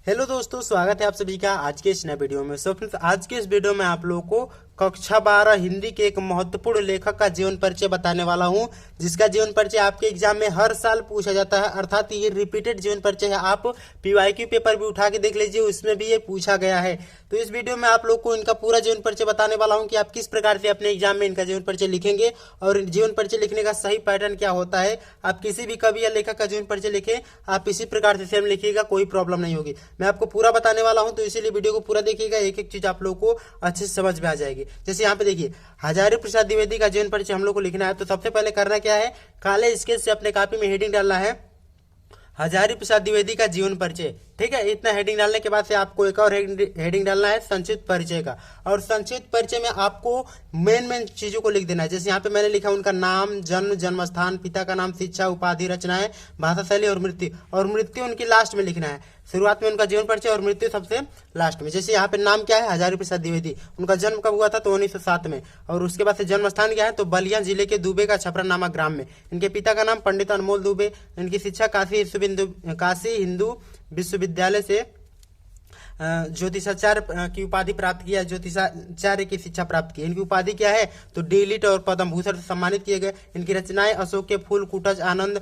Hello दोस्तों, स्वागत है आप सभी का आज के इस नए वीडियो में। सो फ्रेंड्स, आज के इस वीडियो में आप लोगों को कक्षा 12 हिंदी के एक महत्वपूर्ण लेखक का जीवन परिचय बताने वाला हूं, जिसका जीवन परिचय आपके एग्जाम में हर साल पूछा जाता है। अर्थात ये रिपीटेड जीवन परिचय है। आप पीवाईक्यू पेपर भी उठा के देख लीजिए, उसमें भी ये पूछा गया है। तो इस वीडियो में आप लोग को इनका पूरा जीवन परिचय बताने वाला हूँ कि आप किस प्रकार से अपने एग्जाम में इनका जीवन परिचय लिखेंगे और जीवन परिचय लिखने का सही पैटर्न क्या होता है। आप किसी भी कवि या लेखक का जीवन परिचय लिखें, आप इसी प्रकार से सेम लिखिएगा, कोई प्रॉब्लम नहीं होगी। मैं आपको पूरा बताने वाला हूं, तो इसीलिए वीडियो को पूरा देखिएगा, एक एक चीज आप लोगों को अच्छे से समझ में आ जाएगी। जैसे यहाँ पे देखिए, हजारी प्रसाद द्विवेदी का जीवन परिचय हम लोग को लिखना है। तो सबसे पहले करना क्या है, काले स्केच से अपने कॉपी में हेडिंग डालना है हजारी प्रसाद द्विवेदी का जीवन परिचय। ठीक है, इतना हेडिंग डालने के बाद से आपको एक और हेडिंग डालना है संक्षिप्त परिचय का। और संक्षिप्त परिचय में आपको मेन चीजों को लिख देना है। जैसे यहाँ पे मैंने लिखा उनका नाम, जन्म, जन्म स्थान, पिता का नाम, शिक्षा, उपाधि, रचनाएं, भाषा शैली और मृत्यु। और मृत्यु उनकी लास्ट में लिखना है। शुरुआत में उनका जीवन परिचय और मृत्यु सबसे लास्ट में। जैसे यहाँ पे नाम क्या है, हजारी प्रसाद द्विवेदी। उनका जन्म कब हुआ था, तो 1907 में। और उसके बाद से जन्म स्थान क्या है, तो बलिया जिले के दुबे का छपरा नामक ग्राम में। इनके पिता का नाम पंडित अनमोल दुबे। इनकी शिक्षा काशी हिंदू विश्वविद्यालय से ज्योतिषाचार्य की उपाधि प्राप्त किया, ज्योतिषाचार्य की शिक्षा प्राप्त की। इनकी उपाधि क्या है, तो डी.लिट और पद्म भूषण से सम्मानित किए गए। इनकी रचनाएं अशोक के फूल, कुटज, आनंद,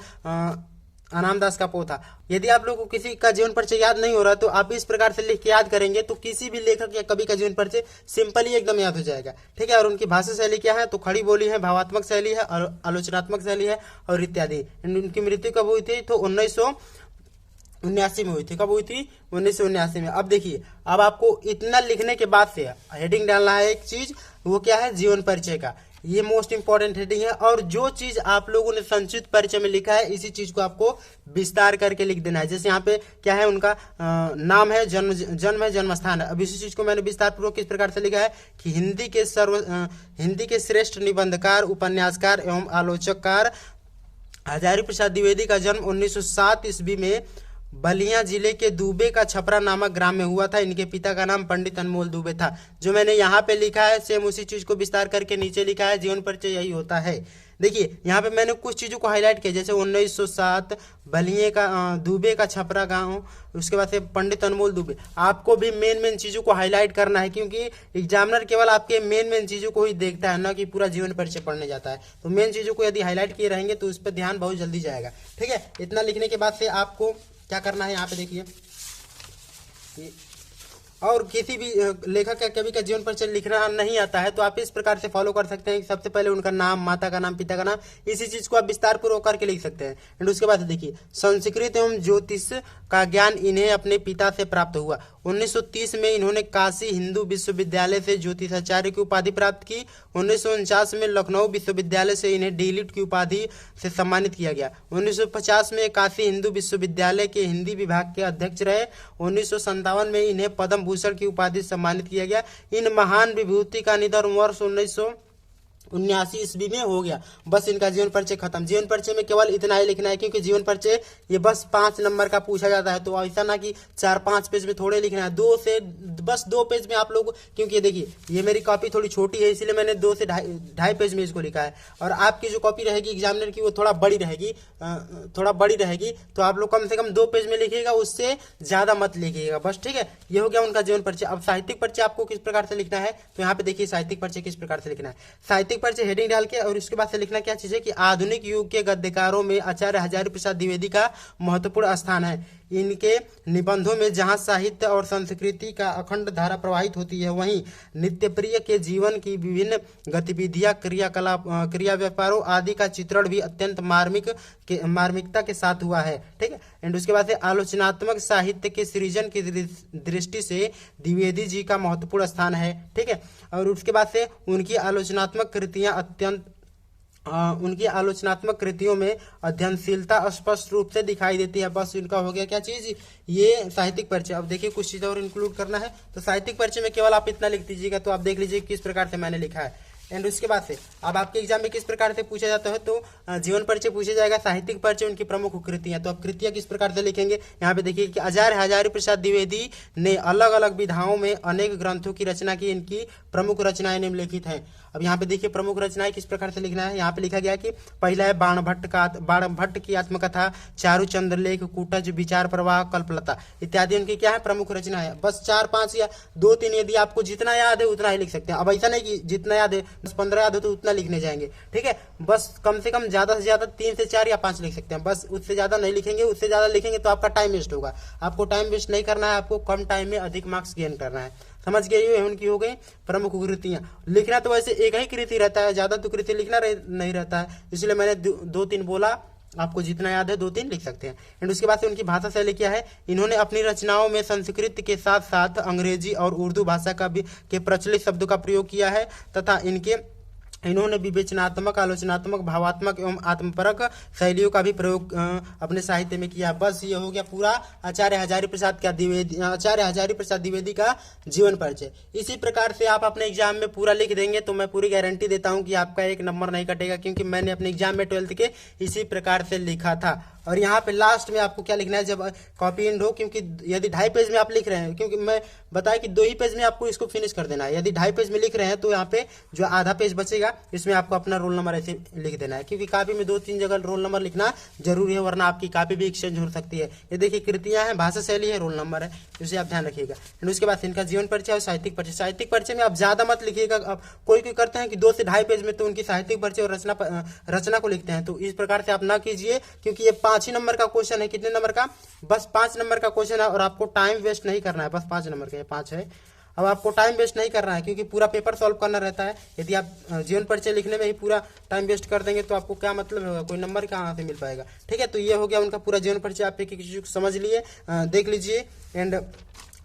अनामदास का पोथा। यदि आप लोगों को किसी का जीवन परिचय याद नहीं हो रहा, तो आप इस प्रकार से लिख के याद करेंगे तो किसी भी लेखक या कवि का जीवन परिचय सिंपली एकदम याद हो जाएगा। ठीक है। और उनकी भाषा शैली क्या है, तो खड़ी बोली है, भावात्मक शैली है, और आलोचनात्मक शैली है और इत्यादि। उनकी मृत्यु कब हुई थी, तो 1979 में हुई थी। कब हुई थी, 1979 में। अब देखिए, अब आपको इतना लिखने के बाद से हेडिंग डालना है एक चीज, वो क्या है, जीवन परिचय का। ये मोस्ट इंपॉर्टेंट हेडिंग है। और जो चीज आप लोगों ने संक्षिप्त परिचय में लिखा है, इसी चीज को आपको विस्तार करके लिख देना है। जैसे यहाँ पे क्या है, उनका नाम है, जन्म है, जन्म स्थान है। अब इसी चीज को मैंने विस्तार पूर्वक किस प्रकार से लिखा है कि हिंदी के श्रेष्ठ निबंधकार, उपन्यासकार एवं आलोचककार हजारी प्रसाद द्विवेदी का जन्म 1907 ईस्वी में बलिया जिले के दुबे का छपरा नामक ग्राम में हुआ था। इनके पिता का नाम पंडित अनमोल दुबे था। जो मैंने यहाँ पे लिखा है, सेम उसी चीज को विस्तार करके नीचे लिखा है। जीवन परिचय यही होता है। देखिए, यहाँ पे मैंने कुछ चीजों को हाईलाइट किया, जैसे 1907 बलिए का दुबे का छपरा गांव, उसके बाद से पंडित अनमोल दुबे। आपको भी मेन चीजों को हाईलाइट करना है, क्योंकि एग्जामिनर केवल आपके मेन चीजों को ही देखता है, ना कि पूरा जीवन परिचय पढ़ने जाता है। तो मेन चीजों को यदि हाईलाइट किए रहेंगे तो उस पर ध्यान बहुत जल्दी जाएगा। ठीक है। इतना लिखने के बाद से आपको क्या करना है, यहाँ पे देखिए, और किसी भी लेखक या कवि का जीवन परिचय लिखना नहीं आता है तो आप इस प्रकार से फॉलो कर सकते हैं कि सबसे पहले उनका नाम, माता का नाम, पिता का नाम, इसी चीज को आप विस्तार पूर्वक करके लिख सकते हैं। एंड उसके बाद देखिए, संस्कृत एवं ज्योतिष का ज्ञान इन्हें अपने पिता से प्राप्त हुआ। 1930 में इन्होंने काशी हिंदू विश्वविद्यालय से ज्योतिषाचार्य की उपाधि प्राप्त की। 1949 में लखनऊ विश्वविद्यालय से इन्हें डी.लिट की उपाधि से सम्मानित किया गया। 1950 में काशी हिंदू विश्वविद्यालय के हिंदी विभाग के अध्यक्ष रहे। 1957 में इन्हें पद्म भूषण की उपाधि से सम्मानित किया गया। इन महान विभूति का निधन वर्ष 1979 ईस्वी में हो गया। बस इनका जीवन परिचय खत्म। जीवन परिचय में केवल इतना ही लिखना है, क्योंकि जीवन परिचय ये बस 5 नंबर का पूछा जाता है। तो ऐसा ना कि 4-5 पेज में थोड़े लिखना है, 2 पेज में आप लोग, क्योंकि देखिए ये मेरी कॉपी थोड़ी छोटी है, इसलिए मैंने 2 से ढाई पेज में इसको लिखा है। और आपकी जो कॉपी रहेगी एग्जामिनर की, वो थोड़ा बड़ी रहेगी, तो आप लोग कम से कम 2 पेज में लिखिएगा, उससे ज्यादा मत लिखिएगा बस। ठीक है, ये हो गया उनका जीवन परिचय। अब साहित्यिक परिचय आपको किस प्रकार से लिखना है, तो यहाँ पे देखिए साहित्यिक परिचय किस प्रकार से लिखना है। साहित्यिक परिचय हेडिंग डाल के, और उसके बाद से लिखना क्या चीज है कि आधुनिक युग के गद्यकारों में आचार्य हजारी प्रसाद द्विवेदी का महत्वपूर्ण स्थान है। इनके निबंधों में जहां साहित्य और संस्कृति का अखंड धारा प्रवाहित होती है, वहीं नित्यप्रिय के जीवन की विभिन्न गतिविधियां, क्रिया व्यापारों आदि का चित्रण भी अत्यंत मार्मिकता के साथ हुआ है। ठीक है। एंड उसके बाद से आलोचनात्मक साहित्य के सृजन की दृष्टि से द्विवेदी जी का महत्वपूर्ण स्थान है। ठीक है। और उसके बाद से उनकी आलोचनात्मक कृतियों में अध्ययनशीलता स्पष्ट रूप से दिखाई देती है। बस इनका हो गया क्या चीज, ये साहित्यिक परिचय। अब देखिए कुछ चीजें और इंक्लूड करना है, तो साहित्यिक परिचय में केवल आप इतना लिख दीजिएगा। तो आप देख लीजिए किस प्रकार से मैंने लिखा है। एंड उसके बाद से अब आपके एग्जाम में किस प्रकार से पूछा जाता है, तो जीवन परिचय पूछा जाएगा, साहित्यिक परिचय, उनकी प्रमुख कृतियां। तो अब कृतियां किस प्रकार से लिखेंगे, यहाँ पे देखिए कि आचार्य हजारी प्रसाद द्विवेदी ने अलग अलग विधाओं में अनेक ग्रंथों की रचना की। इनकी प्रमुख रचनाएं निम्नलिखित हैं। अब यहाँ पे देखिए प्रमुख रचनाएं किस प्रकार से लिखना है। यहाँ पे लिखा गया कि पहला है बाणभट्ट की आत्मकथा, चारुचंद्र लेख, कूटज, विचार प्रवाह, कल्पलता इत्यादि उनकी क्या है प्रमुख रचना है। बस 4-5 या 2-3 यदि आपको जितना याद है उतना ही लिख सकते हैं। अब ऐसा नहीं कि जितना याद है 10-15 याद हो तो उतना लिखने जाएंगे, ठीक है। बस कम से कम ज्यादा से ज्यादा 3 से 4 या 5 लिख सकते हैं, बस उससे ज्यादा नहीं लिखेंगे। उससे ज्यादा लिखेंगे तो आपका टाइम वेस्ट होगा। आपको टाइम वेस्ट नहीं करना है, आपको कम टाइम में अधिक मार्क्स गेन करना है। समझ गए, ये उनकी हो गई प्रमुख कृतियां। लिखना तो वैसे एक ही कृति रहता है, ज्यादा तो कृति लिखना नहीं रहता है, इसलिए मैंने 2-3 बोला। आपको जितना याद है 2-3 लिख सकते हैं। एंड उसके बाद से उनकी भाषा शैली क्या है। इन्होंने अपनी रचनाओं में संस्कृत के साथ साथ अंग्रेजी और उर्दू भाषा के प्रचलित शब्दों का प्रयोग किया है तथा इन्होंने विवेचनात्मक, आलोचनात्मक, भावात्मक एवं आत्मपरक शैलियों का भी प्रयोग अपने साहित्य में किया। बस ये हो गया पूरा आचार्य हजारीप्रसाद द्विवेदी का जीवन परिचय। इसी प्रकार से आप अपने एग्जाम में पूरा लिख देंगे तो मैं पूरी गारंटी देता हूं कि आपका 1 नंबर नहीं कटेगा, क्योंकि मैंने अपने एग्जाम में 12th के इसी प्रकार से लिखा था। और यहाँ पे लास्ट में आपको क्या लिखना है जब कॉपी एंड हो, क्योंकि यदि 2.5 पेज में आप लिख रहे हैं, क्योंकि मैं बताया कि 2 ही पेज में आपको इसको फिनिश कर देना है। यदि 2.5 पेज में लिख रहे हैं तो यहाँ पे जो आधा पेज बचेगा इसमें आपको अपना रोल नंबर ऐसे लिख देना है, क्योंकि कॉपी में 2-3 जगह रोल नंबर लिखना जरूरी है, वरना आपकी कॉपी भी एक्सचेंज हो सकती है। ये देखिए कृतियां हैं, भाषा शैली है, रोल नंबर है, इसे आप ध्यान रखिएगा। एंड उसके बाद इनका जीवन परिचय और साहित्यिक परिचय। साहित्यिक परिचय में आप ज्यादा मत लिखिएगा। अब कोई करते हैं कि 2 से 2.5 पेज में तो उनकी साहित्यिक परिचय और रचना को लिखते हैं, तो इस प्रकार से आप ना कीजिए, क्योंकि ये 5 ही नंबर का क्वेश्चन है। कितने नंबर का? बस 5 नंबर का क्वेश्चन है और आपको टाइम वेस्ट नहीं करना है। बस 5 नंबर का, ये 5 है। अब आपको टाइम वेस्ट नहीं करना है, क्योंकि पूरा पेपर सॉल्व करना रहता है। यदि आप जीवन परिचय लिखने में ही पूरा टाइम वेस्ट कर देंगे तो आपको क्या मतलब होगा, कोई नंबर कहाँ से मिल पाएगा, ठीक है। तो ये हो गया उनका पूरा जीवन परिचय। आप एक चीज को समझ लिए, देख लीजिए एंड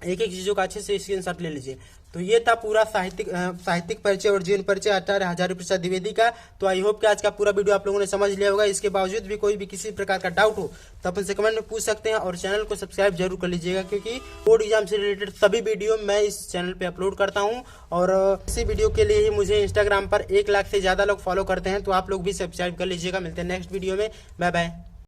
एक चीजों का अच्छे से स्क्रीनशॉट ले लीजिए। तो ये था पूरा साहित्यिक परिचय और जीवन परिचय आचार्य हजारीप्रसाद द्विवेदी का। तो आई होप कि आज का पूरा वीडियो आप लोगों ने समझ लिया होगा। इसके बावजूद भी कोई भी किसी प्रकार का डाउट हो तो अपन से कमेंट में पूछ सकते हैं, और चैनल को सब्सक्राइब जरूर कर लीजिएगा, क्योंकि बोर्ड एग्जाम से रिलेटेड सभी वीडियो मैं इस चैनल पे अपलोड करता हूँ। और इसी वीडियो के लिए ही मुझे इंस्टाग्राम पर 1 लाख से ज्यादा लोग फॉलो करते हैं, तो आप लोग भी सब्सक्राइब कर लीजिएगा। मिलते हैं नेक्स्ट वीडियो में, बाय बाय।